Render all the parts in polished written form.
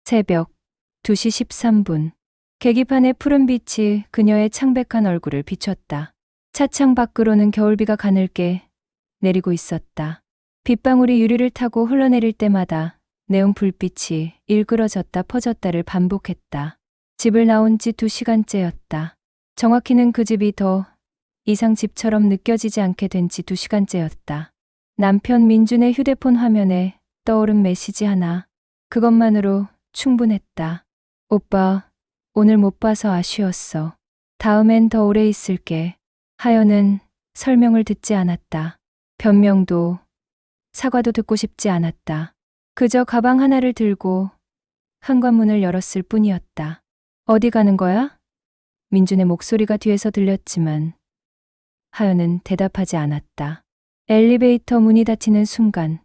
새벽 2시 13분. 계기판의 푸른 빛이 그녀의 창백한 얼굴을 비췄다. 차창 밖으로는 겨울비가 가늘게 내리고 있었다. 빗방울이 유리를 타고 흘러내릴 때마다 내용 불빛이 일그러졌다 퍼졌다를 반복했다. 집을 나온 지 2시간째였다. 정확히는 그 집이 더 이상 집처럼 느껴지지 않게 된 지 2시간째였다. 남편 민준의 휴대폰 화면에 떠오른 메시지 하나. 그것만으로 충분했다. 오빠, 오늘 못 봐서 아쉬웠어. 다음엔 더 오래 있을게. 하연은 설명을 듣지 않았다. 변명도 사과도 듣고 싶지 않았다. 그저 가방 하나를 들고 현관문을 열었을 뿐이었다. 어디 가는 거야? 민준의 목소리가 뒤에서 들렸지만 하연은 대답하지 않았다. 엘리베이터 문이 닫히는 순간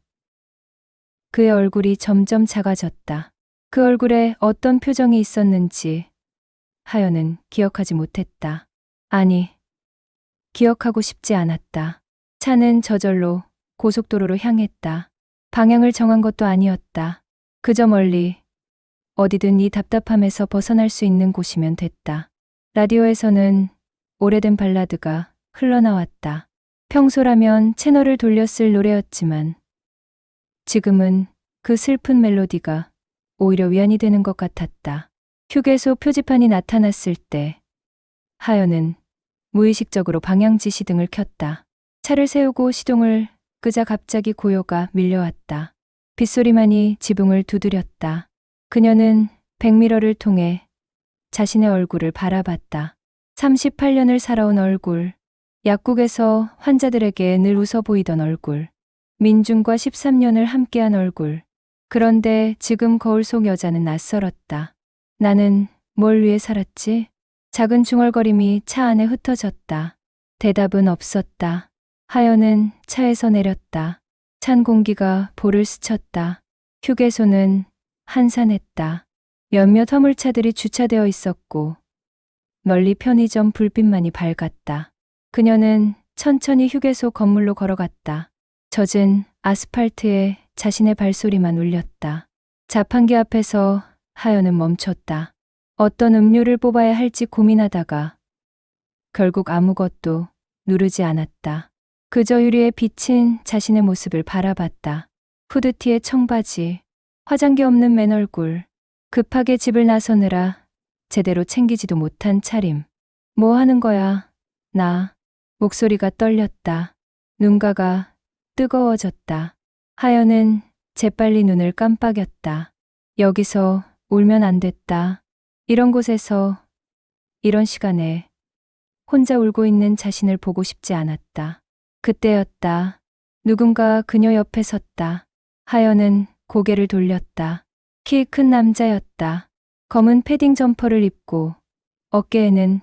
그의 얼굴이 점점 작아졌다. 그 얼굴에 어떤 표정이 있었는지 하연은 기억하지 못했다. 아니, 기억하고 싶지 않았다. 차는 저절로 고속도로로 향했다. 방향을 정한 것도 아니었다. 그저 멀리 어디든 이 답답함에서 벗어날 수 있는 곳이면 됐다. 라디오에서는 오래된 발라드가 흘러나왔다. 평소라면 채널을 돌렸을 노래였지만 지금은 그 슬픈 멜로디가 오히려 위안이 되는 것 같았다. 휴게소 표지판이 나타났을 때 하연은 무의식적으로 방향 지시등을 켰다. 차를 세우고 시동을 끄자 갑자기 고요가 밀려왔다. 빗소리만이 지붕을 두드렸다. 그녀는 백미러를 통해 자신의 얼굴을 바라봤다. 38년을 살아온 얼굴, 약국에서 환자들에게 늘 웃어 보이던 얼굴, 민준과 13년을 함께한 얼굴. 그런데 지금 거울 속 여자는 낯설었다. 나는 뭘 위해 살았지? 작은 중얼거림이 차 안에 흩어졌다. 대답은 없었다. 하연은 차에서 내렸다. 찬 공기가 볼을 스쳤다. 휴게소는 한산했다. 몇몇 화물차들이 주차되어 있었고 멀리 편의점 불빛만이 밝았다. 그녀는 천천히 휴게소 건물로 걸어갔다. 젖은 아스팔트에 자신의 발소리만 울렸다. 자판기 앞에서 하연은 멈췄다. 어떤 음료를 뽑아야 할지 고민하다가 결국 아무것도 누르지 않았다. 그저 유리에 비친 자신의 모습을 바라봤다. 후드티에 청바지, 화장기 없는 맨얼굴, 급하게 집을 나서느라 제대로 챙기지도 못한 차림. 뭐 하는 거야, 나. 목소리가 떨렸다. 눈가가 뜨거워졌다. 하연은 재빨리 눈을 깜빡였다. 여기서 울면 안 됐다. 이런 곳에서, 이런 시간에 혼자 울고 있는 자신을 보고 싶지 않았다. 그때였다. 누군가 그녀 옆에 섰다. 하연은 고개를 돌렸다. 키 큰 남자였다. 검은 패딩 점퍼를 입고 어깨에는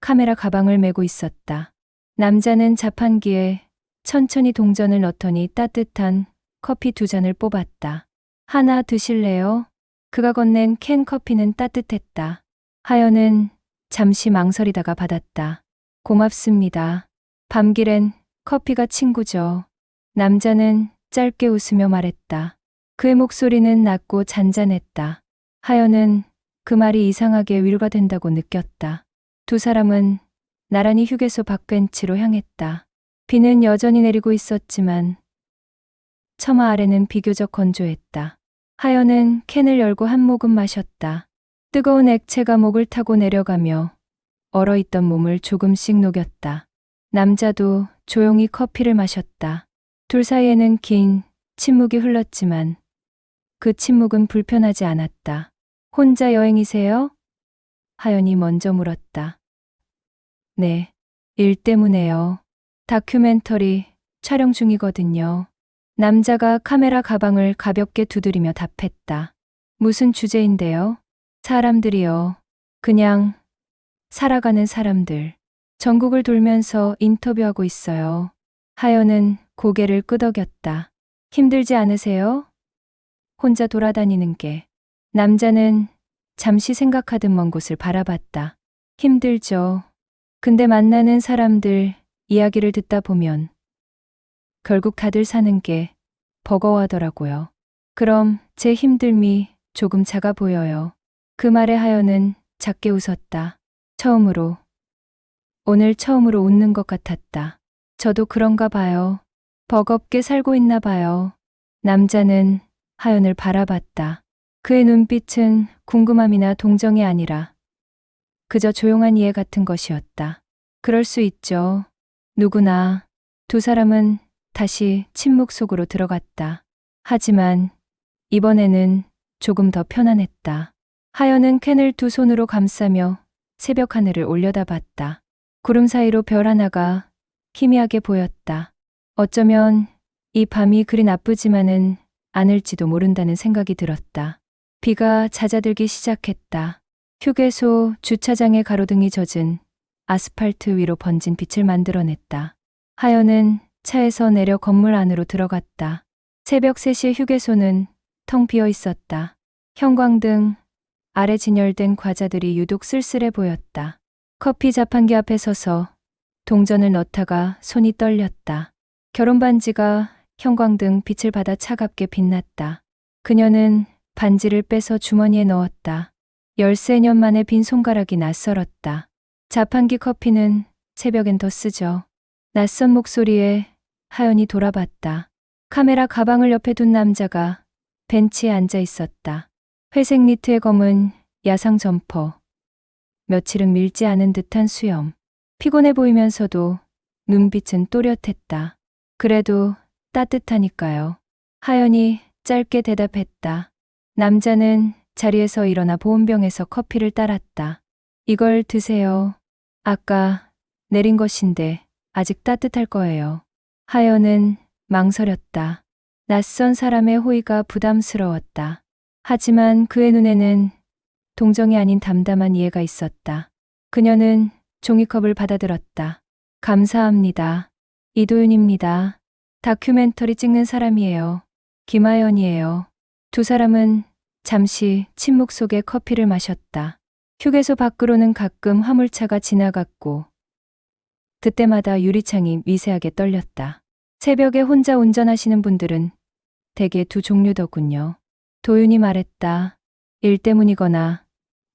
카메라 가방을 메고 있었다. 남자는 자판기에 천천히 동전을 넣더니 따뜻한 커피 2잔을 뽑았다. 하나 드실래요? 그가 건넨 캔 커피는 따뜻했다. 하연은 잠시 망설이다가 받았다. 고맙습니다. 밤길엔 커피가 친구죠. 남자는 짧게 웃으며 말했다. 그의 목소리는 낮고 잔잔했다. 하연은 그 말이 이상하게 위로가 된다고 느꼈다. 두 사람은 나란히 휴게소 박벤치로 향했다. 비는 여전히 내리고 있었지만 처마 아래는 비교적 건조했다. 하연은 캔을 열고 한 모금 마셨다. 뜨거운 액체가 목을 타고 내려가며 얼어있던 몸을 조금씩 녹였다. 남자도 조용히 커피를 마셨다. 둘 사이에는 긴 침묵이 흘렀지만 그 침묵은 불편하지 않았다. 혼자 여행이세요? 하연이 먼저 물었다. 네, 일 때문에요. 다큐멘터리 촬영 중이거든요. 남자가 카메라 가방을 가볍게 두드리며 답했다. 무슨 주제인데요? 사람들이요. 그냥 살아가는 사람들. 전국을 돌면서 인터뷰하고 있어요. 하연은 고개를 끄덕였다. 힘들지 않으세요? 혼자 돌아다니는 게. 남자는 잠시 생각하듯 먼 곳을 바라봤다. 힘들죠. 근데 만나는 사람들 이야기를 듣다 보면 결국 다들 사는 게 버거워하더라고요. 그럼 제 힘듦이 조금 작아 보여요. 그 말에 하연은 작게 웃었다. 오늘 처음으로 웃는 것 같았다. 저도 그런가 봐요. 버겁게 살고 있나 봐요. 남자는 하연을 바라봤다. 그의 눈빛은 궁금함이나 동정이 아니라 그저 조용한 이해 같은 것이었다. 그럴 수 있죠. 누구나. 두 사람은 다시 침묵 속으로 들어갔다. 하지만 이번에는 조금 더 편안했다. 하연은 캔을 두 손으로 감싸며 새벽 하늘을 올려다봤다. 구름 사이로 별 하나가 희미하게 보였다. 어쩌면 이 밤이 그리 나쁘지만은 않을지도 모른다는 생각이 들었다. 비가 잦아들기 시작했다. 휴게소 주차장의 가로등이 젖은 아스팔트 위로 번진 빛을 만들어냈다. 하연은 차에서 내려 건물 안으로 들어갔다. 새벽 3시의 휴게소는 텅 비어 있었다. 형광등 아래 진열된 과자들이 유독 쓸쓸해 보였다. 커피 자판기 앞에 서서 동전을 넣다가 손이 떨렸다. 결혼 반지가 형광등 빛을 받아 차갑게 빛났다. 그녀는 반지를 빼서 주머니에 넣었다. 13년 만에 빈 손가락이 낯설었다. 자판기 커피는 새벽엔 더 쓰죠. 낯선 목소리에 하연이 돌아봤다. 카메라 가방을 옆에 둔 남자가 벤치에 앉아 있었다. 회색 니트의 검은 야상 점퍼. 며칠은 밀지 않은 듯한 수염. 피곤해 보이면서도 눈빛은 또렷했다. 그래도 따뜻하니까요. 하연이 짧게 대답했다. 남자는 자리에서 일어나 보온병에서 커피를 따랐다. 이걸 드세요. 아까 내린 것인데 아직 따뜻할 거예요. 하연은 망설였다. 낯선 사람의 호의가 부담스러웠다. 하지만 그의 눈에는 동정이 아닌 담담한 이해가 있었다. 그녀는 종이컵을 받아들었다. 감사합니다. 이도윤입니다. 다큐멘터리 찍는 사람이에요. 김하연이에요. 두 사람은 잠시 침묵 속에 커피를 마셨다. 휴게소 밖으로는 가끔 화물차가 지나갔고 그때마다 유리창이 미세하게 떨렸다. 새벽에 혼자 운전하시는 분들은 대개 두 종류더군요. 도윤이 말했다. 일 때문이거나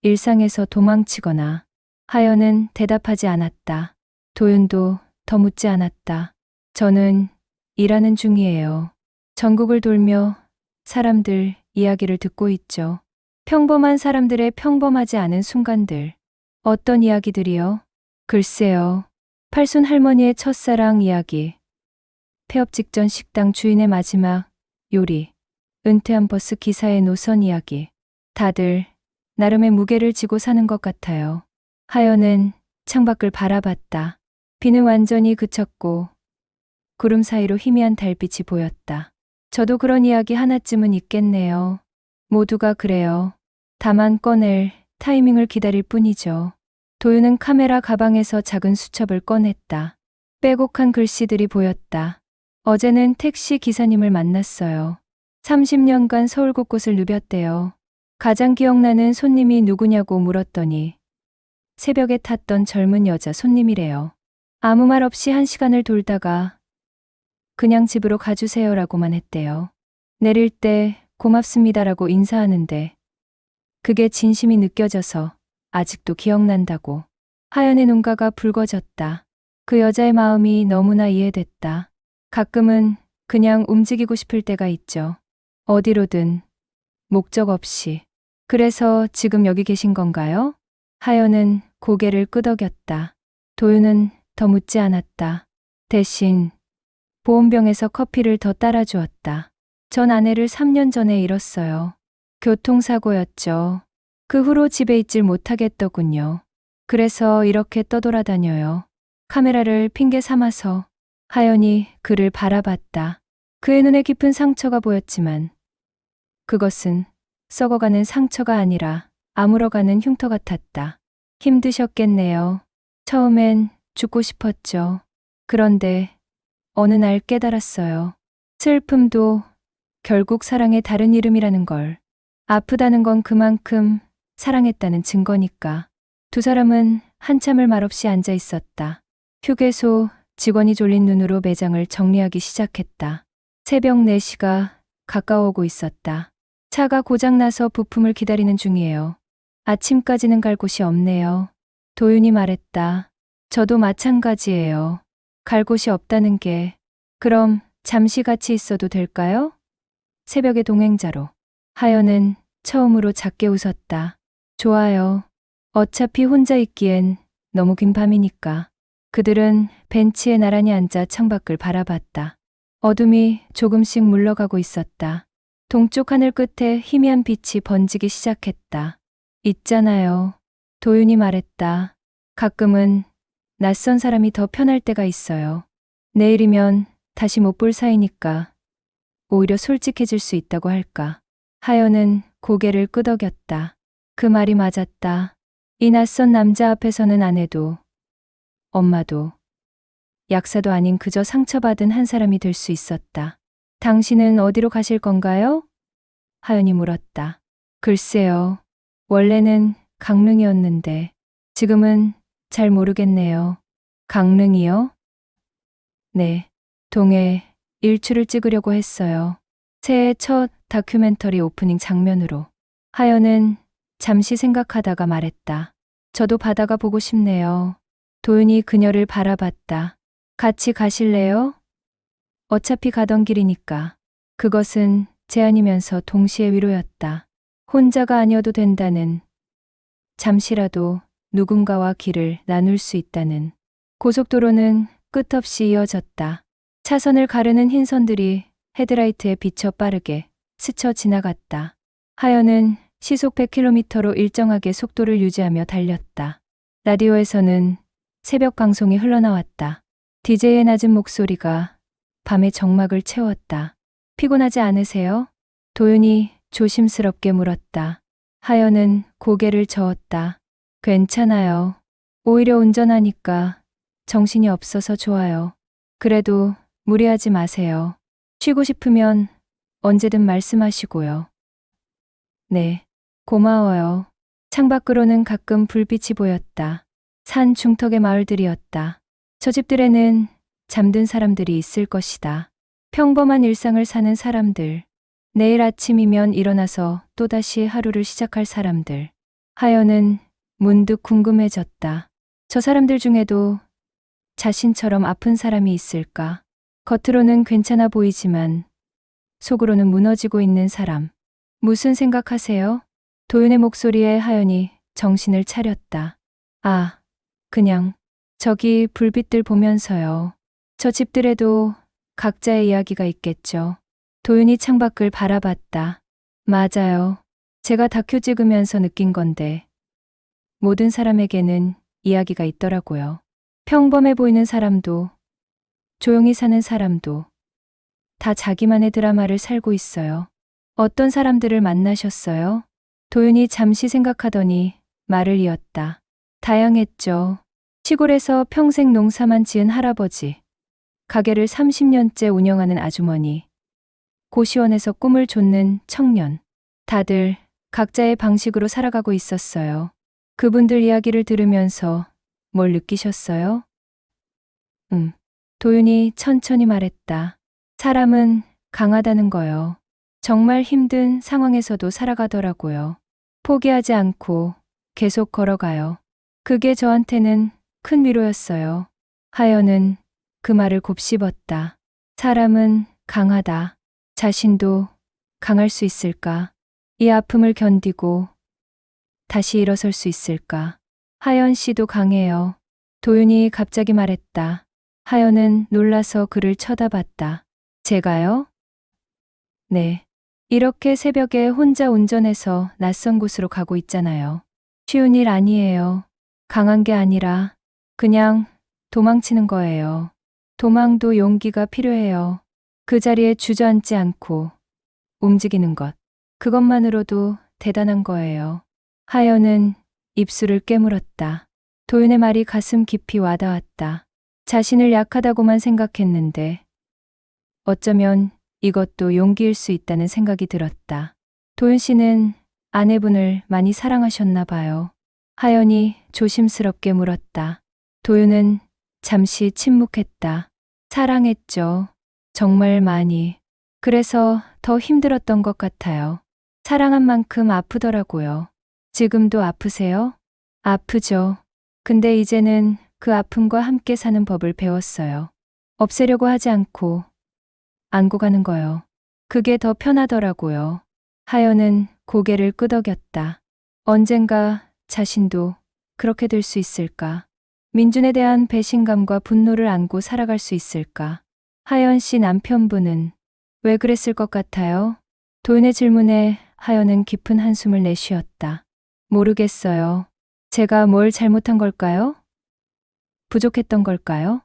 일상에서 도망치거나. 하연은 대답하지 않았다. 도윤도 더 묻지 않았다. 저는 일하는 중이에요. 전국을 돌며 사람들 이야기를 듣고 있죠. 평범한 사람들의 평범하지 않은 순간들. 어떤 이야기들이요? 글쎄요. 팔순 할머니의 첫사랑 이야기. 폐업 직전 식당 주인의 마지막 요리. 은퇴한 버스 기사의 노선 이야기. 다들 나름의 무게를 지고 사는 것 같아요. 하연은 창밖을 바라봤다. 비는 완전히 그쳤고 구름 사이로 희미한 달빛이 보였다. 저도 그런 이야기 하나쯤은 있겠네요. 모두가 그래요. 다만 꺼낼 타이밍을 기다릴 뿐이죠. 도윤은 카메라 가방에서 작은 수첩을 꺼냈다. 빼곡한 글씨들이 보였다. 어제는 택시 기사님을 만났어요. 30년간 서울 곳곳을 누볐대요. 가장 기억나는 손님이 누구냐고 물었더니 새벽에 탔던 젊은 여자 손님이래요. 아무 말 없이 1시간을 돌다가 그냥 집으로 가주세요라고만 했대요. 내릴 때 고맙습니다라고 인사하는데 그게 진심이 느껴져서 아직도 기억난다고. 하연의 눈가가 붉어졌다. 그 여자의 마음이 너무나 이해됐다. 가끔은 그냥 움직이고 싶을 때가 있죠. 어디로든 목적 없이. 그래서 지금 여기 계신 건가요? 하연은 고개를 끄덕였다. 도윤은 더 묻지 않았다. 대신 보온병에서 커피를 더 따라주었다. 전 아내를 3년 전에 잃었어요. 교통사고였죠. 그 후로 집에 있질 못하겠더군요. 그래서 이렇게 떠돌아다녀요. 카메라를 핑계 삼아서. 하연이 그를 바라봤다. 그의 눈에 깊은 상처가 보였지만 그것은 썩어가는 상처가 아니라 아물어가는 흉터 같았다. 힘드셨겠네요. 처음엔 죽고 싶었죠. 그런데 어느 날 깨달았어요. 슬픔도 결국 사랑의 다른 이름이라는 걸. 아프다는 건 그만큼 사랑했다는 증거니까. 두 사람은 한참을 말없이 앉아 있었다. 휴게소 직원이 졸린 눈으로 매장을 정리하기 시작했다. 새벽 4시가 가까워오고 있었다. 차가 고장나서 부품을 기다리는 중이에요. 아침까지는 갈 곳이 없네요. 도윤이 말했다. 저도 마찬가지예요. 갈 곳이 없다는 게. 그럼 잠시 같이 있어도 될까요? 새벽의 동행자로. 하연은 처음으로 작게 웃었다. 좋아요. 어차피 혼자 있기엔 너무 긴 밤이니까. 그들은 벤치에 나란히 앉아 창밖을 바라봤다. 어둠이 조금씩 물러가고 있었다. 동쪽 하늘 끝에 희미한 빛이 번지기 시작했다. 있잖아요. 도윤이 말했다. 가끔은 낯선 사람이 더 편할 때가 있어요. 내일이면 다시 못 볼 사이니까 오히려 솔직해질 수 있다고 할까. 하연은 고개를 끄덕였다. 그 말이 맞았다. 이 낯선 남자 앞에서는 아내도 엄마도 약사도 아닌 그저 상처받은 한 사람이 될 수 있었다. 당신은 어디로 가실 건가요? 하연이 물었다. 글쎄요. 원래는 강릉이었는데 지금은 잘 모르겠네요. 강릉이요? 네. 동해 일출을 찍으려고 했어요. 새해 첫 다큐멘터리 오프닝 장면으로. 하연은 잠시 생각하다가 말했다. 저도 바다가 보고 싶네요. 도윤이 그녀를 바라봤다. 같이 가실래요? 어차피 가던 길이니까. 그것은 제안이면서 동시에 위로였다. 혼자가 아니어도 된다는, 잠시라도 누군가와 길을 나눌 수 있다는. 고속도로는 끝없이 이어졌다. 차선을 가르는 흰 선들이 헤드라이트에 비쳐 빠르게 스쳐 지나갔다. 하연은 시속 100km로 일정하게 속도를 유지하며 달렸다. 라디오에서는 새벽 방송이 흘러나왔다. DJ의 낮은 목소리가 밤의 정막을 채웠다. 피곤하지 않으세요? 도윤이 조심스럽게 물었다. 하연은 고개를 저었다. 괜찮아요. 오히려 운전하니까 정신이 없어서 좋아요. 그래도 무리하지 마세요. 쉬고 싶으면 언제든 말씀하시고요. 네, 고마워요. 창밖으로는 가끔 불빛이 보였다. 산 중턱의 마을들이었다. 저 집들에는 잠든 사람들이 있을 것이다. 평범한 일상을 사는 사람들. 내일 아침이면 일어나서 또다시 하루를 시작할 사람들. 하연은 문득 궁금해졌다. 저 사람들 중에도 자신처럼 아픈 사람이 있을까? 겉으로는 괜찮아 보이지만 속으로는 무너지고 있는 사람. 무슨 생각하세요? 도윤의 목소리에 하연이 정신을 차렸다. 아, 그냥 저기 불빛들 보면서요. 저 집들에도 각자의 이야기가 있겠죠. 도윤이 창밖을 바라봤다. 맞아요. 제가 다큐 찍으면서 느낀 건데 모든 사람에게는 이야기가 있더라고요. 평범해 보이는 사람도 조용히 사는 사람도 다 자기만의 드라마를 살고 있어요. 어떤 사람들을 만나셨어요? 도윤이 잠시 생각하더니 말을 이었다. 다양했죠. 시골에서 평생 농사만 지은 할아버지, 가게를 30년째 운영하는 아주머니, 고시원에서 꿈을 쫓는 청년. 다들 각자의 방식으로 살아가고 있었어요. 그분들 이야기를 들으면서 뭘 느끼셨어요? 도윤이 천천히 말했다. 사람은 강하다는 거요. 정말 힘든 상황에서도 살아가더라고요. 포기하지 않고 계속 걸어가요. 그게 저한테는 큰 위로였어요. 하연은 그 말을 곱씹었다. 사람은 강하다. 자신도 강할 수 있을까? 이 아픔을 견디고 다시 일어설 수 있을까? 하연 씨도 강해요. 도윤이 갑자기 말했다. 하연은 놀라서 그를 쳐다봤다. 제가요? 네. 이렇게 새벽에 혼자 운전해서 낯선 곳으로 가고 있잖아요. 쉬운 일 아니에요. 강한 게 아니라 그냥 도망치는 거예요. 도망도 용기가 필요해요. 그 자리에 주저앉지 않고 움직이는 것. 그것만으로도 대단한 거예요. 하연은 입술을 깨물었다. 도윤의 말이 가슴 깊이 와닿았다. 자신을 약하다고만 생각했는데 어쩌면 이것도 용기일 수 있다는 생각이 들었다. 도윤 씨는 아내분을 많이 사랑하셨나 봐요. 하연이 조심스럽게 물었다. 도윤은 잠시 침묵했다. 사랑했죠. 정말 많이. 그래서 더 힘들었던 것 같아요. 사랑한 만큼 아프더라고요. 지금도 아프세요? 아프죠. 근데 이제는 그 아픔과 함께 사는 법을 배웠어요. 없애려고 하지 않고 안고 가는 거요. 그게 더 편하더라고요. 하연은 고개를 끄덕였다. 언젠가 자신도 그렇게 될 수 있을까? 민준에 대한 배신감과 분노를 안고 살아갈 수 있을까? 하연 씨 남편분은 왜 그랬을 것 같아요? 도윤의 질문에 하연은 깊은 한숨을 내쉬었다. 모르겠어요. 제가 뭘 잘못한 걸까요? 부족했던 걸까요?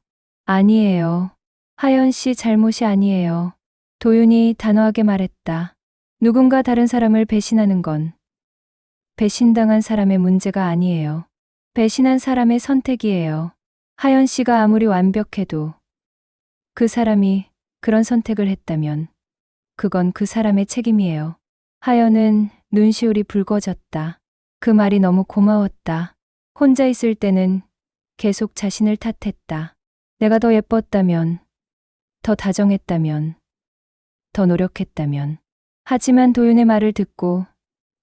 아니에요. 하연 씨 잘못이 아니에요. 도윤이 단호하게 말했다. 누군가 다른 사람을 배신하는 건 배신당한 사람의 문제가 아니에요. 배신한 사람의 선택이에요. 하연 씨가 아무리 완벽해도 그 사람이 그런 선택을 했다면 그건 그 사람의 책임이에요. 하연은 눈시울이 붉어졌다. 그 말이 너무 고마웠다. 혼자 있을 때는 계속 자신을 탓했다. 내가 더 예뻤다면, 더 다정했다면, 더 노력했다면. 하지만 도윤의 말을 듣고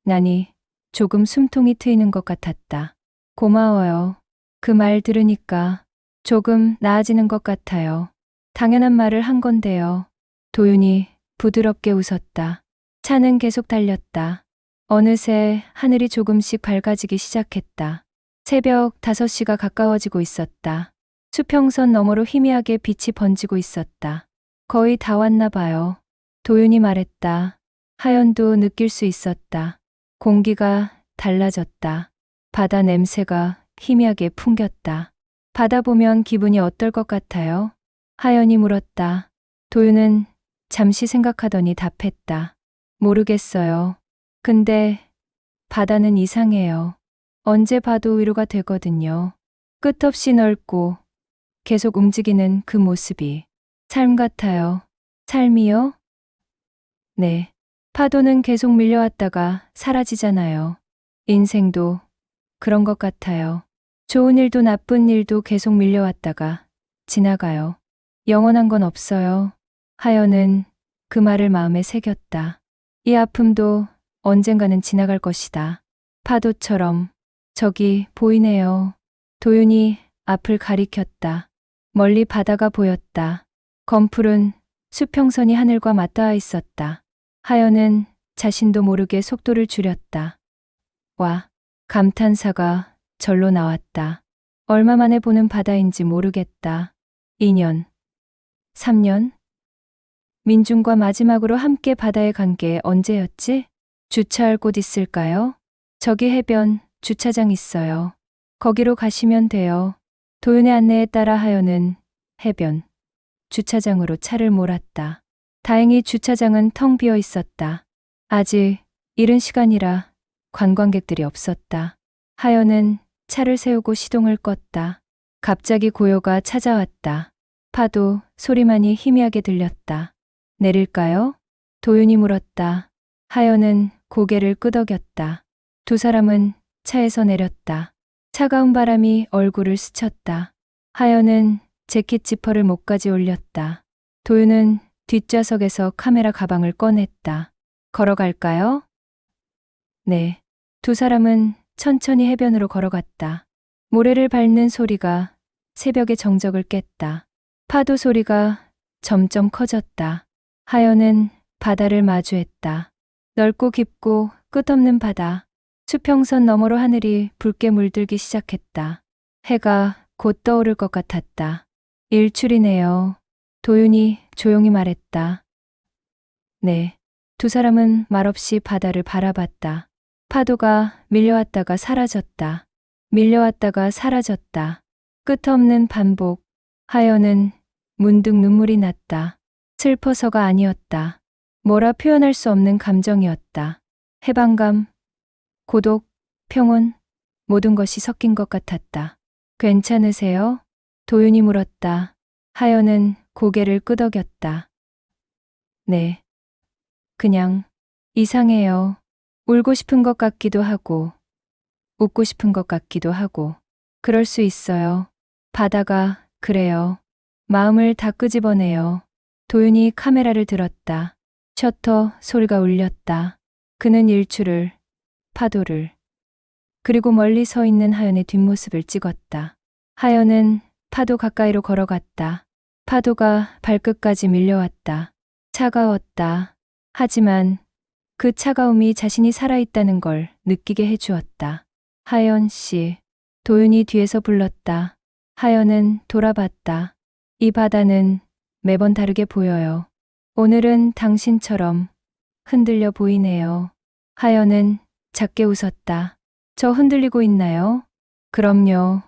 나니 조금 숨통이 트이는 것 같았다. 고마워요. 그 말 들으니까 조금 나아지는 것 같아요. 당연한 말을 한 건데요. 도윤이 부드럽게 웃었다. 차는 계속 달렸다. 어느새 하늘이 조금씩 밝아지기 시작했다. 새벽 5시가 가까워지고 있었다. 수평선 너머로 희미하게 빛이 번지고 있었다. 거의 다 왔나 봐요. 도윤이 말했다. 하연도 느낄 수 있었다. 공기가 달라졌다. 바다 냄새가 희미하게 풍겼다. 바다 보면 기분이 어떨 것 같아요? 하연이 물었다. 도윤은 잠시 생각하더니 답했다. 모르겠어요. 근데 바다는 이상해요. 언제 봐도 위로가 되거든요. 끝없이 넓고 계속 움직이는 그 모습이 삶 같아요. 삶이요? 네. 파도는 계속 밀려왔다가 사라지잖아요. 인생도 그런 것 같아요. 좋은 일도 나쁜 일도 계속 밀려왔다가 지나가요. 영원한 건 없어요. 하연은 그 말을 마음에 새겼다. 이 아픔도 언젠가는 지나갈 것이다. 파도처럼 저기 보이네요. 도윤이 앞을 가리켰다. 멀리 바다가 보였다. 검푸른 수평선이 하늘과 맞닿아 있었다. 하연은 자신도 모르게 속도를 줄였다. 와, 감탄사가 절로 나왔다. 얼마 만에 보는 바다인지 모르겠다. 2년, 3년? 민준과 마지막으로 함께 바다에 간 게 언제였지? 주차할 곳 있을까요? 저기 해변 주차장 있어요. 거기로 가시면 돼요. 도윤의 안내에 따라 하연은 해변 주차장으로 차를 몰았다. 다행히 주차장은 텅 비어 있었다. 아직 이른 시간이라 관광객들이 없었다. 하연은 차를 세우고 시동을 껐다. 갑자기 고요가 찾아왔다. 파도 소리만이 희미하게 들렸다. 내릴까요? 도윤이 물었다. 하연은 고개를 끄덕였다. 두 사람은 차에서 내렸다. 차가운 바람이 얼굴을 스쳤다. 하연은 재킷 지퍼를 목까지 올렸다. 도윤은 뒷좌석에서 카메라 가방을 꺼냈다. 걸어갈까요? 네. 두 사람은 천천히 해변으로 걸어갔다. 모래를 밟는 소리가 새벽의 정적을 깼다. 파도 소리가 점점 커졌다. 하연은 바다를 마주했다. 넓고 깊고 끝없는 바다. 수평선 너머로 하늘이 붉게 물들기 시작했다. 해가 곧 떠오를 것 같았다. 일출이네요. 도윤이 조용히 말했다. 네. 두 사람은 말없이 바다를 바라봤다. 파도가 밀려왔다가 사라졌다. 밀려왔다가 사라졌다. 끝없는 반복. 하연은 문득 눈물이 났다. 슬퍼서가 아니었다. 뭐라 표현할 수 없는 감정이었다. 해방감, 고독, 평온, 모든 것이 섞인 것 같았다. 괜찮으세요? 도윤이 물었다. 하연은 고개를 끄덕였다. 네. 그냥 이상해요. 울고 싶은 것 같기도 하고, 웃고 싶은 것 같기도 하고, 그럴 수 있어요. 바다가 그래요. 마음을 다 끄집어내요. 도윤이 카메라를 들었다. 셔터 소리가 울렸다. 그는 일출을, 파도를, 그리고 멀리 서 있는 하연의 뒷모습을 찍었다. 하연은 파도 가까이로 걸어갔다. 파도가 발끝까지 밀려왔다. 차가웠다. 하지만 그 차가움이 자신이 살아있다는 걸 느끼게 해주었다. 하연 씨, 도윤이 뒤에서 불렀다. 하연은 돌아봤다. 이 바다는 매번 다르게 보여요. 오늘은 당신처럼 흔들려 보이네요. 하연은 작게 웃었다. 저 흔들리고 있나요? 그럼요.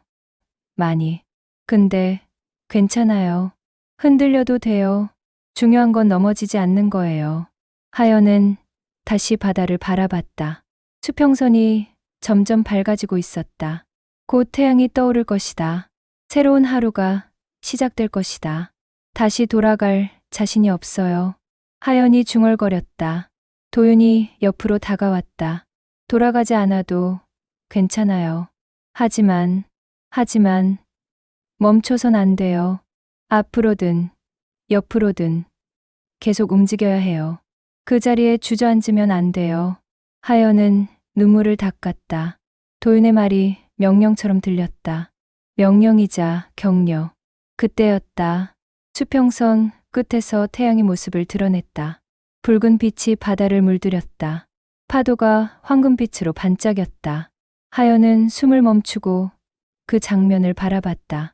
많이. 근데 괜찮아요. 흔들려도 돼요. 중요한 건 넘어지지 않는 거예요. 하연은 다시 바다를 바라봤다. 수평선이 점점 밝아지고 있었다. 곧 태양이 떠오를 것이다. 새로운 하루가 시작될 것이다. 다시 돌아갈 자신이 없어요. 하연이 중얼거렸다. 도윤이 옆으로 다가왔다. 돌아가지 않아도 괜찮아요. 하지만 멈춰선 안 돼요. 앞으로든 옆으로든 계속 움직여야 해요. 그 자리에 주저앉으면 안 돼요. 하연은 눈물을 닦았다. 도윤의 말이 명령처럼 들렸다. 명령이자 격려. 그때였다. 수평선 끝에서 태양의 모습을 드러냈다. 붉은 빛이 바다를 물들였다. 파도가 황금빛으로 반짝였다. 하연은 숨을 멈추고 그 장면을 바라봤다.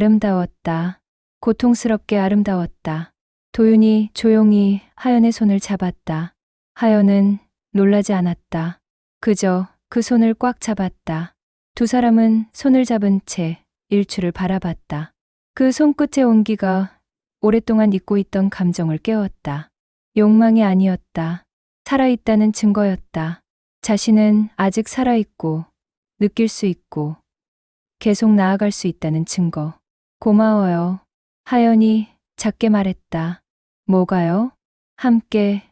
아름다웠다. 고통스럽게 아름다웠다. 도윤이 조용히 하연의 손을 잡았다. 하연은 놀라지 않았다. 그저 그 손을 꽉 잡았다. 두 사람은 손을 잡은 채 일출을 바라봤다. 그 손끝의 온기가 오랫동안 잊고 있던 감정을 깨웠다. 욕망이 아니었다. 살아있다는 증거였다. 자신은 아직 살아있고 느낄 수 있고 계속 나아갈 수 있다는 증거. 고마워요. 하연이 작게 말했다. 뭐가요? 함께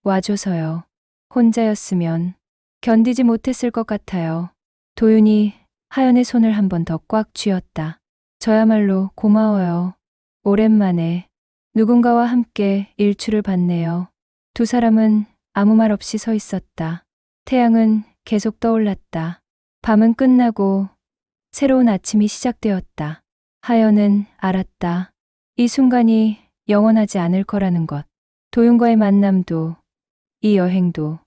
와줘서요. 혼자였으면 견디지 못했을 것 같아요. 도윤이 하연의 손을 한 번 더 꽉 쥐었다. 저야말로 고마워요. 오랜만에 누군가와 함께 일출을 봤네요. 두 사람은 아무 말 없이 서 있었다. 태양은 계속 떠올랐다. 밤은 끝나고 새로운 아침이 시작되었다. 하연은 알았다. 이 순간이 영원하지 않을 거라는 것. 도윤과의 만남도 이 여행도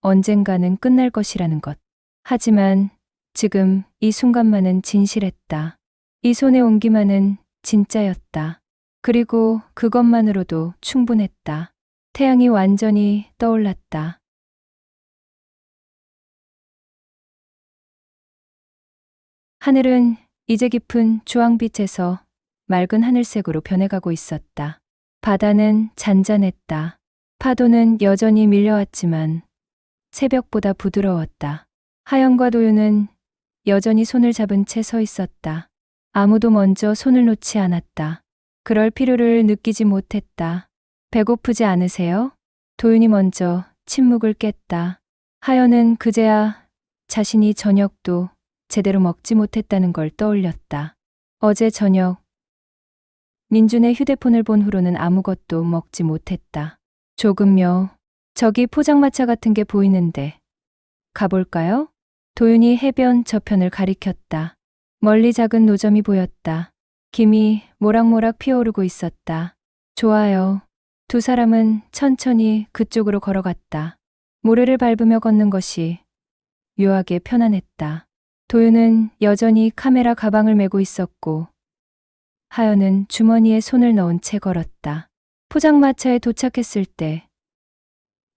언젠가는 끝날 것이라는 것. 하지만 지금 이 순간만은 진실했다. 이 손의 온기만은 진짜였다. 그리고 그것만으로도 충분했다. 태양이 완전히 떠올랐다. 하늘은 이제 깊은 주황빛에서 맑은 하늘색으로 변해가고 있었다. 바다는 잔잔했다. 파도는 여전히 밀려왔지만 새벽보다 부드러웠다. 하연과 도윤은 여전히 손을 잡은 채 서 있었다. 아무도 먼저 손을 놓지 않았다. 그럴 필요를 느끼지 못했다. 배고프지 않으세요? 도윤이 먼저 침묵을 깼다. 하연은 그제야 자신이 저녁도 제대로 먹지 못했다는 걸 떠올렸다. 어제 저녁 민준의 휴대폰을 본 후로는 아무것도 먹지 못했다. 조금요. 저기 포장마차 같은 게 보이는데 가볼까요? 도윤이 해변 저편을 가리켰다. 멀리 작은 노점이 보였다. 김이 모락모락 피어오르고 있었다. 좋아요. 두 사람은 천천히 그쪽으로 걸어갔다. 모래를 밟으며 걷는 것이 묘하게 편안했다. 도윤은 여전히 카메라 가방을 메고 있었고 하연은 주머니에 손을 넣은 채 걸었다. 포장마차에 도착했을 때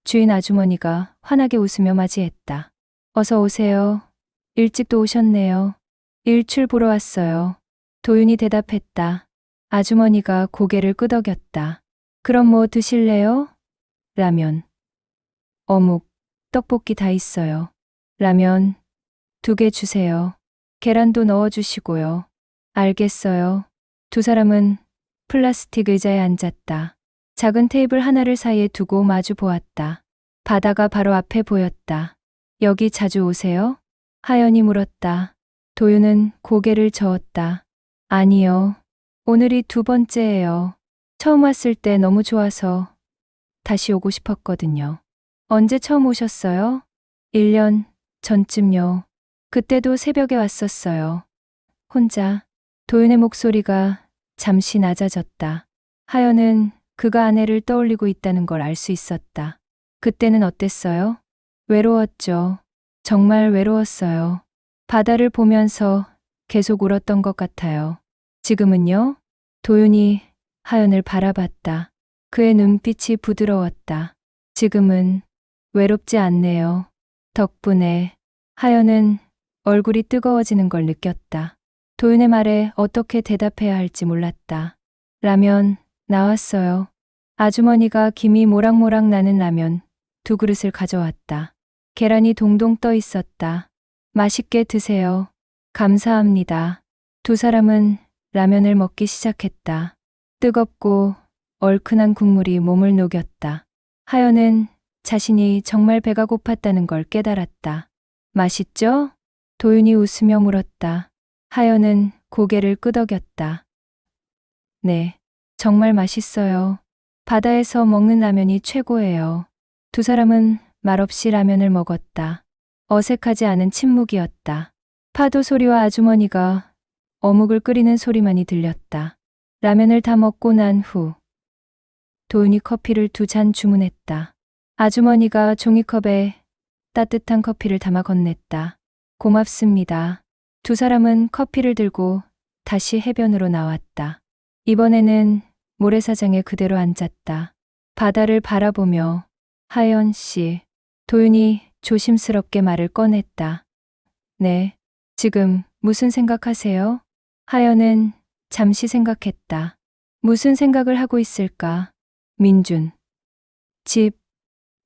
주인 아주머니가 환하게 웃으며 맞이했다. 어서 오세요. 일찍도 오셨네요. 일출 보러 왔어요. 도윤이 대답했다. 아주머니가 고개를 끄덕였다. 그럼 뭐 드실래요? 라면, 어묵, 떡볶이 다 있어요. 라면 2개 주세요. 계란도 넣어주시고요. 알겠어요. 두 사람은 플라스틱 의자에 앉았다. 작은 테이블 하나를 사이에 두고 마주 보았다. 바다가 바로 앞에 보였다. 여기 자주 오세요? 하연이 물었다. 도윤은 고개를 저었다. 아니요. 오늘이 2번째예요. 처음 왔을 때 너무 좋아서 다시 오고 싶었거든요. 언제 처음 오셨어요? 1년 전쯤요. 그때도 새벽에 왔었어요. 혼자. 도윤의 목소리가 잠시 낮아졌다. 하연은 그가 아내를 떠올리고 있다는 걸 알 수 있었다. 그때는 어땠어요? 외로웠죠. 정말 외로웠어요. 바다를 보면서 계속 울었던 것 같아요. 지금은요? 도윤이 하연을 바라봤다. 그의 눈빛이 부드러웠다. 지금은 외롭지 않네요. 덕분에. 하연은 얼굴이 뜨거워지는 걸 느꼈다. 도윤의 말에 어떻게 대답해야 할지 몰랐다. 라면 나왔어요. 아주머니가 김이 모락모락 나는 라면 2그릇을 가져왔다. 계란이 동동 떠 있었다. 맛있게 드세요. 감사합니다. 두 사람은 라면을 먹기 시작했다. 뜨겁고 얼큰한 국물이 몸을 녹였다. 하연은 자신이 정말 배가 고팠다는 걸 깨달았다. 맛있죠? 도윤이 웃으며 물었다. 하연은 고개를 끄덕였다. 네, 정말 맛있어요. 바다에서 먹는 라면이 최고예요. 두 사람은 말없이 라면을 먹었다. 어색하지 않은 침묵이었다. 파도 소리와 아주머니가 어묵을 끓이는 소리만이 들렸다. 라면을 다 먹고 난 후 도윤이 커피를 2잔 주문했다. 아주머니가 종이컵에 따뜻한 커피를 담아 건넸다. 고맙습니다. 두 사람은 커피를 들고 다시 해변으로 나왔다. 이번에는 모래사장에 그대로 앉았다. 바다를 바라보며 하연 씨, 도윤이 조심스럽게 말을 꺼냈다. 네, 지금 무슨 생각하세요? 하연은 잠시 생각했다. 무슨 생각을 하고 있을까? 민준. 집.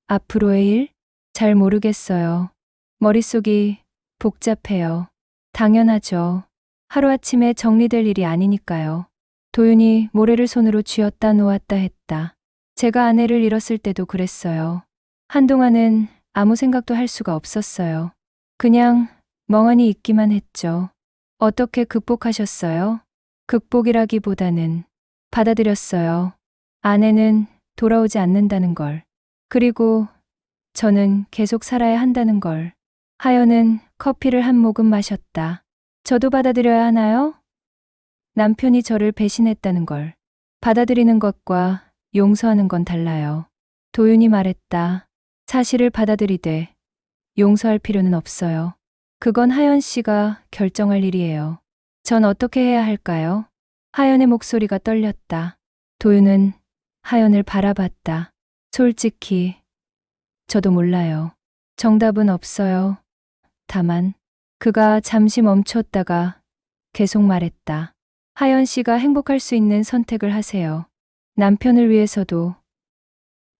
앞으로의 일? 잘 모르겠어요. 머릿속이 복잡해요. 당연하죠. 하루아침에 정리될 일이 아니니까요. 도윤이 모래를 손으로 쥐었다 놓았다 했다. 제가 아내를 잃었을 때도 그랬어요. 한동안은 아무 생각도 할 수가 없었어요. 그냥 멍하니 있기만 했죠. 어떻게 극복하셨어요? 극복이라기보다는 받아들였어요. 아내는 돌아오지 않는다는 걸. 그리고 저는 계속 살아야 한다는 걸. 하연은 커피를 한 모금 마셨다. 저도 받아들여야 하나요? 남편이 저를 배신했다는 걸. 받아들이는 것과 용서하는 건 달라요. 도윤이 말했다. 사실을 받아들이되 용서할 필요는 없어요. 그건 하연 씨가 결정할 일이에요. 전 어떻게 해야 할까요? 하연의 목소리가 떨렸다. 도윤은 하연을 바라봤다. 솔직히 저도 몰라요. 정답은 없어요. 다만 그가 잠시 멈췄다가 계속 말했다. 하연 씨가 행복할 수 있는 선택을 하세요. 남편을 위해서도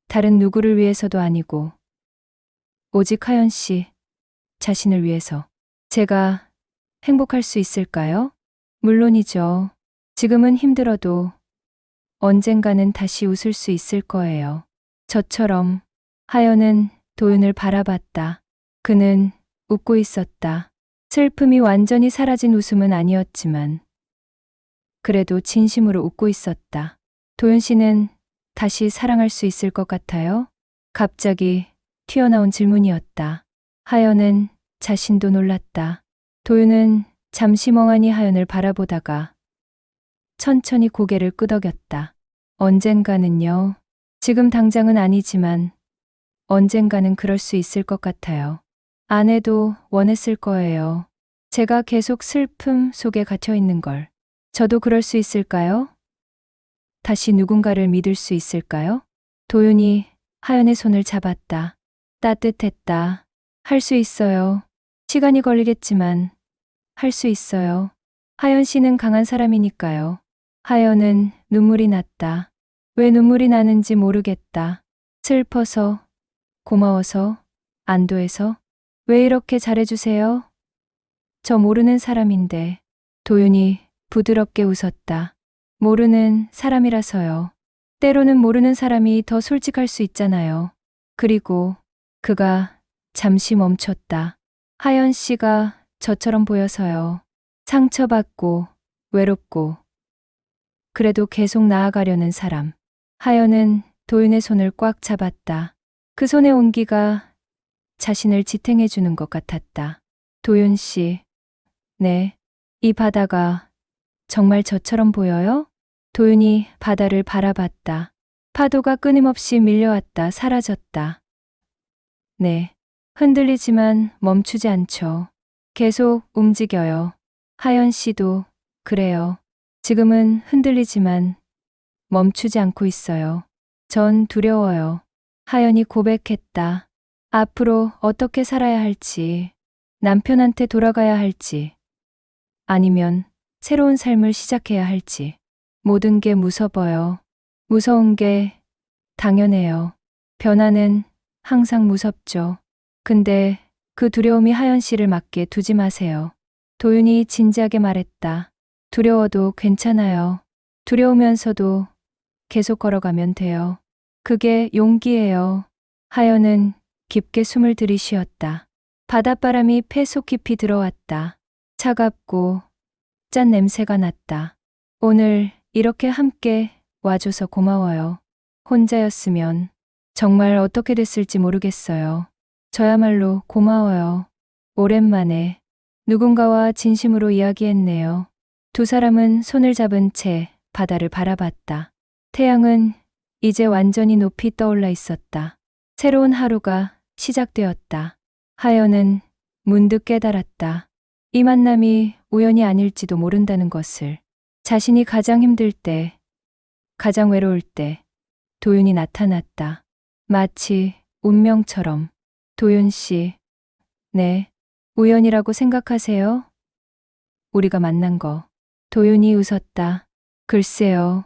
다른 누구를 위해서도 아니고 오직 하연 씨 자신을 위해서. 제가 행복할 수 있을까요? 물론이죠. 지금은 힘들어도 언젠가는 다시 웃을 수 있을 거예요. 저처럼. 하연은 도윤을 바라봤다. 그는 웃고 있었다. 슬픔이 완전히 사라진 웃음은 아니었지만 그래도 진심으로 웃고 있었다. 도윤 씨는 다시 사랑할 수 있을 것 같아요? 갑자기 튀어나온 질문이었다. 하연은 자신도 놀랐다. 도윤은 잠시 멍하니 하연을 바라보다가 천천히 고개를 끄덕였다. 언젠가는요. 지금 당장은 아니지만 언젠가는 그럴 수 있을 것 같아요. 아내도 원했을 거예요. 제가 계속 슬픔 속에 갇혀 있는 걸. 저도 그럴 수 있을까요? 다시 누군가를 믿을 수 있을까요? 도윤이 하연의 손을 잡았다. 따뜻했다. 할 수 있어요. 시간이 걸리겠지만 할 수 있어요. 하연 씨는 강한 사람이니까요. 하연은 눈물이 났다. 왜 눈물이 나는지 모르겠다. 슬퍼서, 고마워서, 안도해서. 왜 이렇게 잘해주세요? 저 모르는 사람인데. 도윤이 부드럽게 웃었다. 모르는 사람이라서요. 때로는 모르는 사람이 더 솔직할 수 있잖아요. 그리고 그가 잠시 멈췄다. 하연 씨가 저처럼 보여서요. 상처받고 외롭고 그래도 계속 나아가려는 사람. 하연은 도윤의 손을 꽉 잡았다. 그 손의 온기가 자신을 지탱해 주는 것 같았다. 도윤 씨, 네. 이 바다가 정말 저처럼 보여요? 도윤이 바다를 바라봤다. 파도가 끊임없이 밀려왔다 사라졌다. 네. 흔들리지만 멈추지 않죠. 계속 움직여요. 하연 씨도 그래요. 지금은 흔들리지만 멈추지 않고 있어요. 전 두려워요. 하연이 고백했다. 앞으로 어떻게 살아야 할지, 남편한테 돌아가야 할지, 아니면 새로운 삶을 시작해야 할지, 모든 게 무서워요. 무서운 게 당연해요. 변화는 항상 무섭죠. 근데 그 두려움이 하연 씨를 맞게 두지 마세요. 도윤이 진지하게 말했다. 두려워도 괜찮아요. 두려우면서도 계속 걸어가면 돼요. 그게 용기예요. 하연은 깊게 숨을 들이쉬었다. 바닷바람이 폐 속 깊이 들어왔다. 차갑고 짠 냄새가 났다. 오늘 이렇게 함께 와줘서 고마워요. 혼자였으면 정말 어떻게 됐을지 모르겠어요. 저야말로 고마워요. 오랜만에 누군가와 진심으로 이야기했네요. 두 사람은 손을 잡은 채 바다를 바라봤다. 태양은 이제 완전히 높이 떠올라 있었다. 새로운 하루가 시작되었다. 하연은 문득 깨달았다. 이 만남이 우연이 아닐지도 모른다는 것을. 자신이 가장 힘들 때, 가장 외로울 때 도윤이 나타났다. 마치 운명처럼. 도윤 씨, 네, 우연이라고 생각하세요? 우리가 만난 거. 도윤이 웃었다. 글쎄요,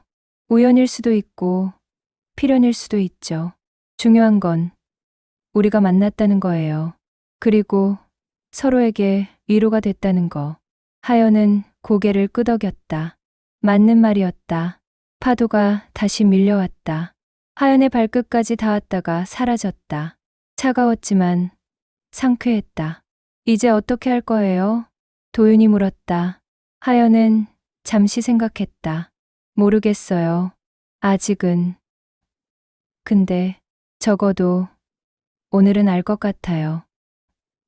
우연일 수도 있고 필연일 수도 있죠. 중요한 건 우리가 만났다는 거예요. 그리고 서로에게 위로가 됐다는 거. 하연은 고개를 끄덕였다. 맞는 말이었다. 파도가 다시 밀려왔다. 하연의 발끝까지 닿았다가 사라졌다. 차가웠지만 상쾌했다. 이제 어떻게 할 거예요? 도윤이 물었다. 하연은 잠시 생각했다. 모르겠어요. 아직은. 근데 적어도 오늘은 알 것 같아요.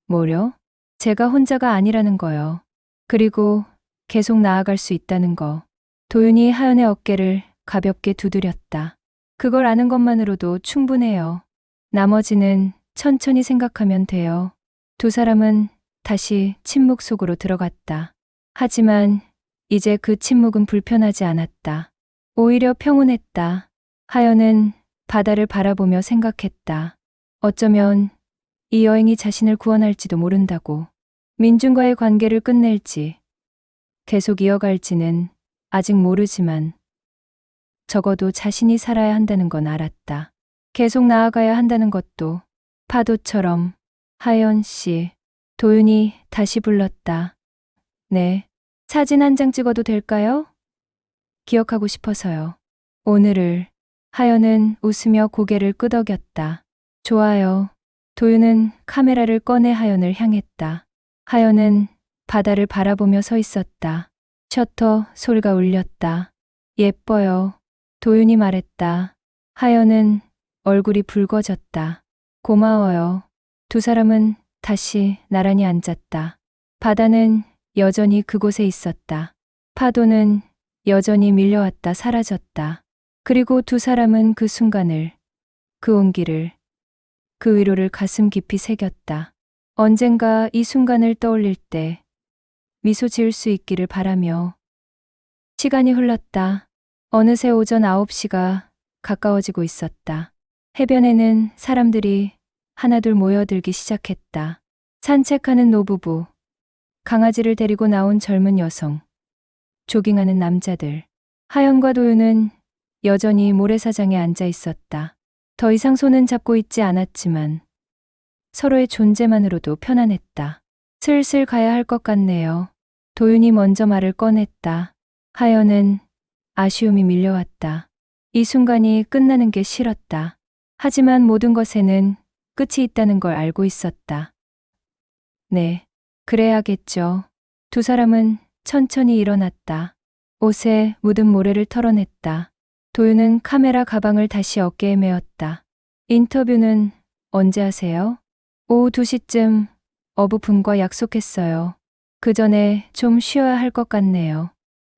뭐요? 제가 혼자가 아니라는 거요. 그리고 계속 나아갈 수 있다는 거. 도윤이 하연의 어깨를 가볍게 두드렸다. 그걸 아는 것만으로도 충분해요. 나머지는 천천히 생각하면 돼요. 두 사람은 다시 침묵 속으로 들어갔다. 하지만 이제 그 침묵은 불편하지 않았다. 오히려 평온했다. 하연은 바다를 바라보며 생각했다. 어쩌면 이 여행이 자신을 구원할지도 모른다고. 민준과의 관계를 끝낼지, 계속 이어갈지는 아직 모르지만 적어도 자신이 살아야 한다는 건 알았다. 계속 나아가야 한다는 것도. 파도처럼. 하연 씨, 도윤이 다시 불렀다. 네, 사진 한 장 찍어도 될까요? 기억하고 싶어서요. 오늘을. 하연은 웃으며 고개를 끄덕였다. 좋아요. 도윤은 카메라를 꺼내 하연을 향했다. 하연은 바다를 바라보며 서 있었다. 셔터 소리가 울렸다. 예뻐요. 도윤이 말했다. 하연은 얼굴이 붉어졌다. 고마워요. 두 사람은 다시 나란히 앉았다. 바다는 여전히 그곳에 있었다. 파도는 여전히 밀려왔다 사라졌다. 그리고 두 사람은 그 순간을, 그 온기를, 그 위로를 가슴 깊이 새겼다. 언젠가 이 순간을 떠올릴 때 미소 지을 수 있기를 바라며. 시간이 흘렀다. 어느새 오전 9시가 가까워지고 있었다. 해변에는 사람들이 하나둘 모여들기 시작했다. 산책하는 노부부, 강아지를 데리고 나온 젊은 여성, 조깅하는 남자들. 하연과 도윤은 여전히 모래사장에 앉아 있었다. 더 이상 손은 잡고 있지 않았지만 서로의 존재만으로도 편안했다. 슬슬 가야 할 것 같네요. 도윤이 먼저 말을 꺼냈다. 하연은 아쉬움이 밀려왔다. 이 순간이 끝나는 게 싫었다. 하지만 모든 것에는 끝이 있다는 걸 알고 있었다. 네, 그래야겠죠. 두 사람은 천천히 일어났다. 옷에 묻은 모래를 털어냈다. 도윤은 카메라 가방을 다시 어깨에 메었다. 인터뷰는 언제 하세요? 오후 2시쯤 어부분과 약속했어요. 그 전에 좀 쉬어야 할 것 같네요.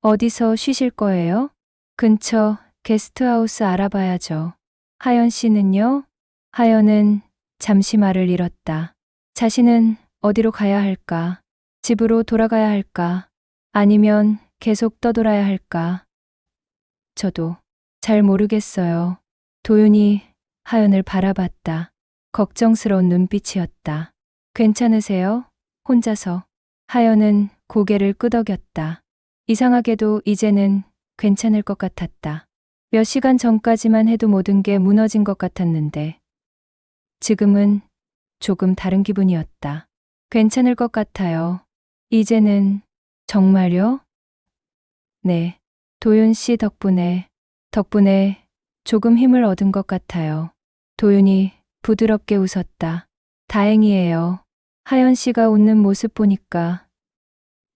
어디서 쉬실 거예요? 근처 게스트하우스 알아봐야죠. 하연 씨는요? 하연은 잠시 말을 잃었다. 자신은 어디로 가야 할까? 집으로 돌아가야 할까? 아니면 계속 떠돌아야 할까? 저도 잘 모르겠어요. 도윤이 하연을 바라봤다. 걱정스러운 눈빛이었다. 괜찮으세요? 혼자서. 하연은 고개를 끄덕였다. 이상하게도 이제는 괜찮을 것 같았다. 몇 시간 전까지만 해도 모든 게 무너진 것 같았는데 지금은 조금 다른 기분이었다. 괜찮을 것 같아요. 이제는 정말요? 네. 도윤 씨 덕분에 조금 힘을 얻은 것 같아요. 도윤이 부드럽게 웃었다. 다행이에요. 하연 씨가 웃는 모습 보니까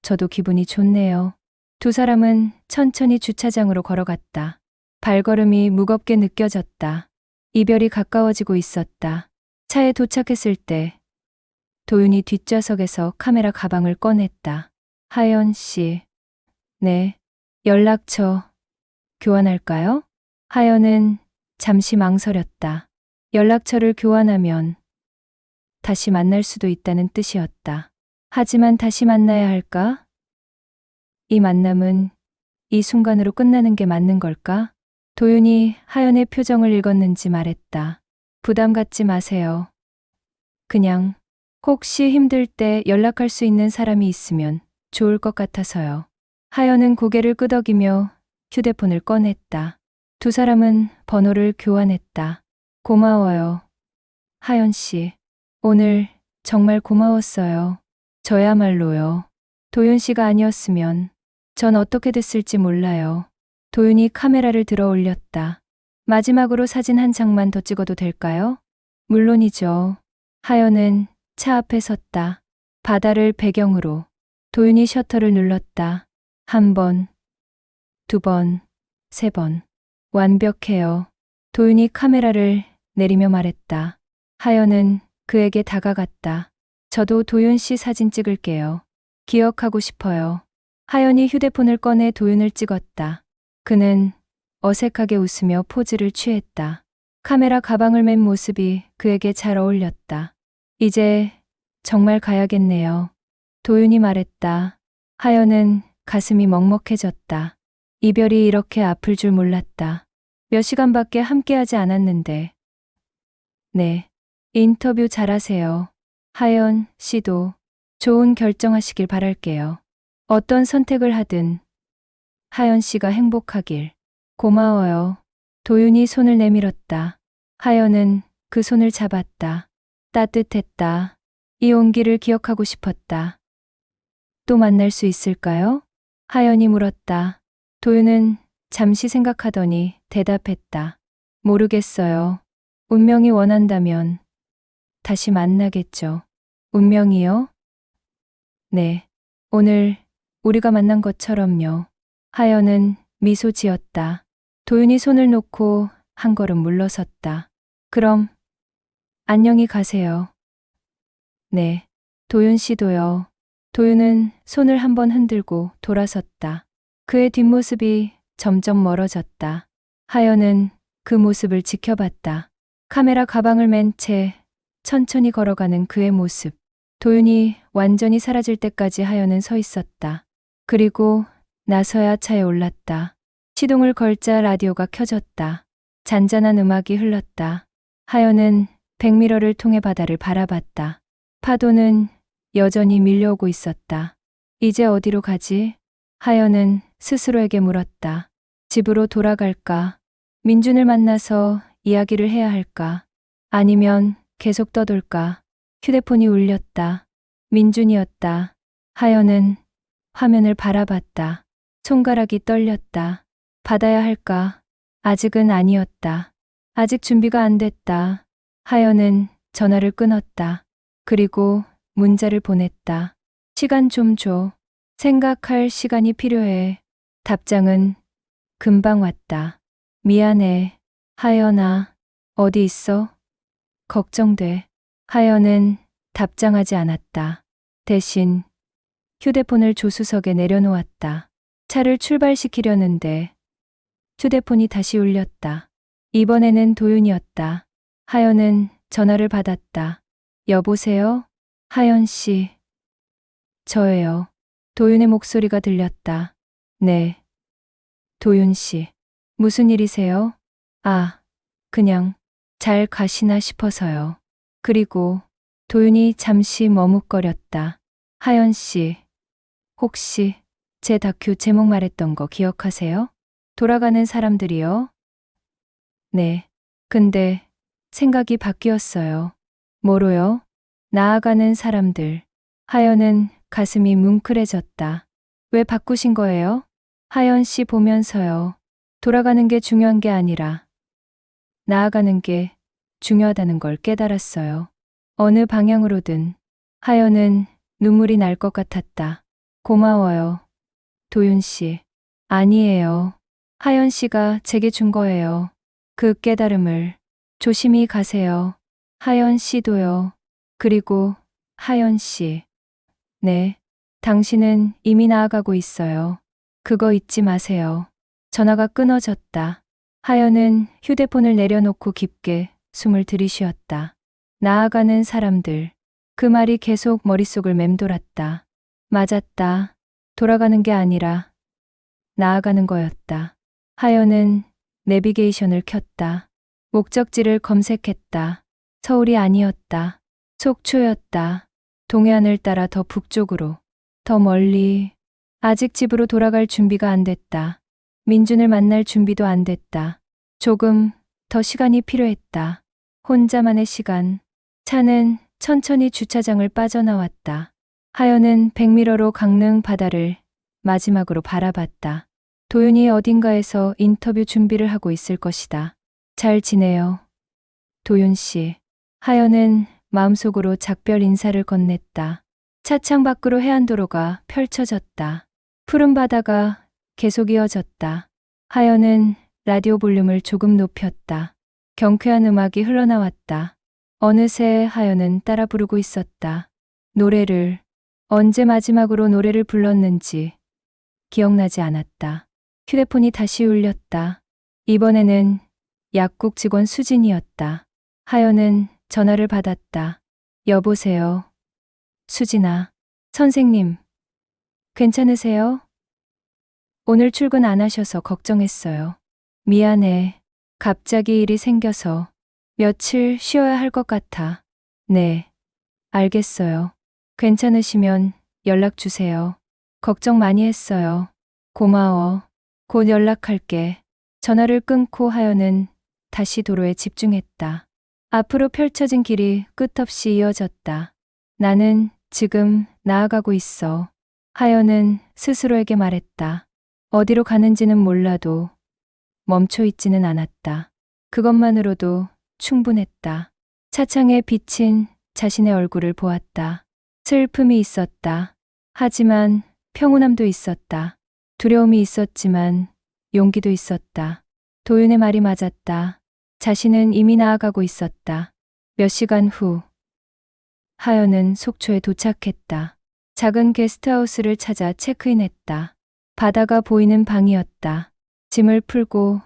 저도 기분이 좋네요. 두 사람은 천천히 주차장으로 걸어갔다. 발걸음이 무겁게 느껴졌다. 이별이 가까워지고 있었다. 차에 도착했을 때 도윤이 뒷좌석에서 카메라 가방을 꺼냈다. 하연 씨. 네. 연락처 교환할까요? 하연은 잠시 망설였다. 연락처를 교환하면 다시 만날 수도 있다는 뜻이었다. 하지만 다시 만나야 할까? 이 만남은 이 순간으로 끝나는 게 맞는 걸까? 도윤이 하연의 표정을 읽었는지 말했다. 부담 갖지 마세요. 그냥 혹시 힘들 때 연락할 수 있는 사람이 있으면 좋을 것 같아서요. 하연은 고개를 끄덕이며 휴대폰을 꺼냈다. 두 사람은 번호를 교환했다. 고마워요. 하연 씨. 오늘 정말 고마웠어요. 저야말로요. 도윤 씨가 아니었으면 전 어떻게 됐을지 몰라요. 도윤이 카메라를 들어 올렸다. 마지막으로 사진 한 장만 더 찍어도 될까요? 물론이죠. 하연은 차 앞에 섰다. 바다를 배경으로. 도윤이 셔터를 눌렀다. 한 번, 두 번, 세 번. 완벽해요. 도윤이 카메라를 내리며 말했다. 하연은 그에게 다가갔다. 저도 도윤 씨 사진 찍을게요. 기억하고 싶어요. 하연이 휴대폰을 꺼내 도윤을 찍었다. 그는 어색하게 웃으며 포즈를 취했다. 카메라 가방을 맨 모습이 그에게 잘 어울렸다. 이제 정말 가야겠네요. 도윤이 말했다. 하연은 가슴이 먹먹해졌다. 이별이 이렇게 아플 줄 몰랐다. 몇 시간밖에 함께하지 않았는데. 네. 인터뷰 잘하세요. 하연 씨도 좋은 결정하시길 바랄게요. 어떤 선택을 하든 하연 씨가 행복하길. 고마워요. 도윤이 손을 내밀었다. 하연은 그 손을 잡았다. 따뜻했다. 이 온기를 기억하고 싶었다. 또 만날 수 있을까요? 하연이 물었다. 도윤은 잠시 생각하더니 대답했다. 모르겠어요. 운명이 원한다면 다시 만나겠죠. 운명이요? 네. 오늘 우리가 만난 것처럼요. 하연은 미소 지었다. 도윤이 손을 놓고 한 걸음 물러섰다. 그럼 안녕히 가세요. 네. 도윤 씨도요. 도윤은 손을 한번 흔들고 돌아섰다. 그의 뒷모습이 점점 멀어졌다. 하연은 그 모습을 지켜봤다. 카메라 가방을 맨 채 천천히 걸어가는 그의 모습. 도윤이 완전히 사라질 때까지 하연은 서 있었다. 그리고 나서야 차에 올랐다. 시동을 걸자 라디오가 켜졌다. 잔잔한 음악이 흘렀다. 하연은 백미러를 통해 바다를 바라봤다. 파도는 여전히 밀려오고 있었다. 이제 어디로 가지? 하연은 스스로에게 물었다. 집으로 돌아갈까? 민준을 만나서 이야기를 해야 할까? 아니면 계속 떠돌까? 휴대폰이 울렸다. 민준이었다. 하연은 화면을 바라봤다. 손가락이 떨렸다. 받아야 할까? 아직은 아니었다. 아직 준비가 안 됐다. 하연은 전화를 끊었다. 그리고 문자를 보냈다. 시간 좀 줘. 생각할 시간이 필요해. 답장은 금방 왔다. 미안해. 하연아, 어디 있어? 걱정돼. 하연은 답장하지 않았다. 대신 휴대폰을 조수석에 내려놓았다. 차를 출발시키려는데 휴대폰이 다시 울렸다. 이번에는 도윤이었다. 하연은 전화를 받았다. 여보세요? 하연 씨. 저예요. 도윤의 목소리가 들렸다. 네. 도윤 씨. 무슨 일이세요? 아, 그냥 잘 가시나 싶어서요. 그리고 도윤이 잠시 머뭇거렸다. 하연 씨, 혹시 제 다큐 제목 말했던 거 기억하세요? 돌아가는 사람들이요? 네. 근데 생각이 바뀌었어요. 뭐로요? 나아가는 사람들. 하연은 가슴이 뭉클해졌다. 왜 바꾸신 거예요? 하연 씨 보면서요. 돌아가는 게 중요한 게 아니라 나아가는 게 중요하다는 걸 깨달았어요. 어느 방향으로든. 하연은 눈물이 날 것 같았다. 고마워요. 도윤 씨. 아니에요. 하연 씨가 제게 준 거예요. 그 깨달음을. 조심히 가세요. 하연 씨도요. 그리고 하연 씨. 네. 당신은 이미 나아가고 있어요. 그거 잊지 마세요. 전화가 끊어졌다. 하연은 휴대폰을 내려놓고 깊게 숨을 들이쉬었다. 나아가는 사람들. 그 말이 계속 머릿속을 맴돌았다. 맞았다. 돌아가는 게 아니라 나아가는 거였다. 하연은 내비게이션을 켰다. 목적지를 검색했다. 서울이 아니었다. 속초였다. 동해안을 따라 더 북쪽으로, 더 멀리. 아직 집으로 돌아갈 준비가 안 됐다. 민준을 만날 준비도 안 됐다. 조금 더 시간이 필요했다. 혼자만의 시간. 차는 천천히 주차장을 빠져나왔다. 하연은 백미러로 강릉 바다를 마지막으로 바라봤다. 도윤이 어딘가에서 인터뷰 준비를 하고 있을 것이다. 잘 지내요. 도윤 씨. 하연은 마음속으로 작별 인사를 건넸다. 차창 밖으로 해안도로가 펼쳐졌다. 푸른 바다가 계속 이어졌다. 하연은 라디오 볼륨을 조금 높였다. 경쾌한 음악이 흘러나왔다. 어느새 하연은 따라 부르고 있었다. 노래를. 언제 마지막으로 노래를 불렀는지 기억나지 않았다. 휴대폰이 다시 울렸다. 이번에는 약국 직원 수진이었다. 하연은 전화를 받았다. 여보세요. 수진아. 선생님. 괜찮으세요? 오늘 출근 안 하셔서 걱정했어요. 미안해. 갑자기 일이 생겨서 며칠 쉬어야 할 것 같아. 네. 알겠어요. 괜찮으시면 연락 주세요. 걱정 많이 했어요. 고마워. 곧 연락할게. 전화를 끊고 하연은 다시 도로에 집중했다. 앞으로 펼쳐진 길이 끝없이 이어졌다. 나는 지금 나아가고 있어. 하연은 스스로에게 말했다. 어디로 가는지는 몰라도 멈춰 있지는 않았다. 그것만으로도 충분했다. 차창에 비친 자신의 얼굴을 보았다. 슬픔이 있었다. 하지만 평온함도 있었다. 두려움이 있었지만 용기도 있었다. 도윤의 말이 맞았다. 자신은 이미 나아가고 있었다. 몇 시간 후 하연은 속초에 도착했다. 작은 게스트하우스를 찾아 체크인했다. 바다가 보이는 방이었다. 짐을 풀고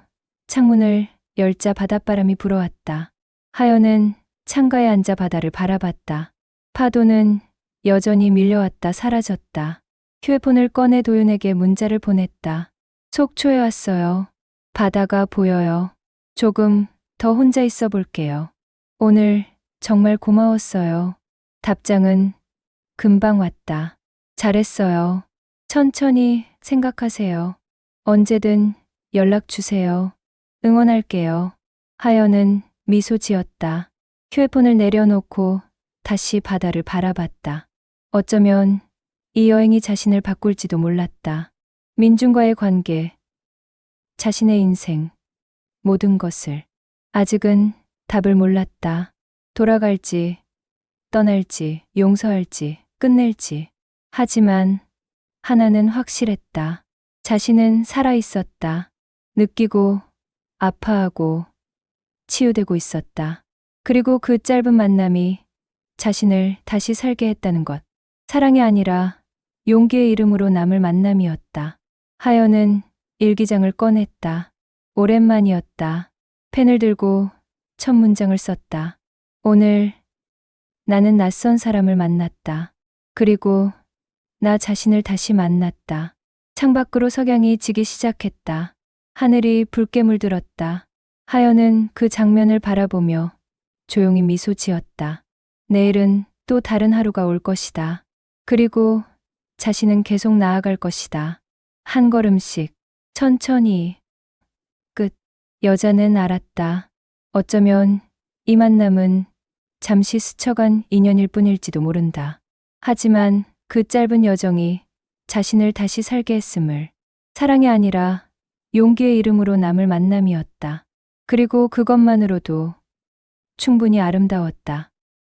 창문을 열자 바닷바람이 불어왔다. 하연은 창가에 앉아 바다를 바라봤다. 파도는 여전히 밀려왔다 사라졌다. 휴대폰을 꺼내 도윤에게 문자를 보냈다. 속초에 왔어요. 바다가 보여요. 조금 더 혼자 있어 볼게요. 오늘 정말 고마웠어요. 답장은 금방 왔다. 잘했어요. 천천히 생각하세요. 언제든 연락 주세요. 응원할게요. 하연은 미소 지었다. 휴대폰을 내려놓고 다시 바다를 바라봤다. 어쩌면 이 여행이 자신을 바꿀지도 몰랐다. 민준과의 관계, 자신의 인생, 모든 것을. 아직은 답을 몰랐다. 돌아갈지, 떠날지, 용서할지, 끝낼지. 하지만 하나는 확실했다. 자신은 살아있었다. 느끼고, 아파하고, 치유되고 있었다. 그리고 그 짧은 만남이 자신을 다시 살게 했다는 것. 사랑이 아니라 용기의 이름으로 남을 만남이었다. 하연은 일기장을 꺼냈다. 오랜만이었다. 펜을 들고 첫 문장을 썼다. 오늘 나는 낯선 사람을 만났다. 그리고 나 자신을 다시 만났다. 창밖으로 석양이 지기 시작했다. 하늘이 붉게 물들었다. 하연은 그 장면을 바라보며 조용히 미소 지었다. 내일은 또 다른 하루가 올 것이다. 그리고 자신은 계속 나아갈 것이다. 한 걸음씩, 천천히. 끝. 여자는 알았다. 어쩌면 이 만남은 잠시 스쳐간 인연일 뿐일지도 모른다. 하지만 그 짧은 여정이 자신을 다시 살게 했음을. 사랑이 아니라 용기의 이름으로 남을 만남이었다. 그리고 그것만으로도 충분히 아름다웠다.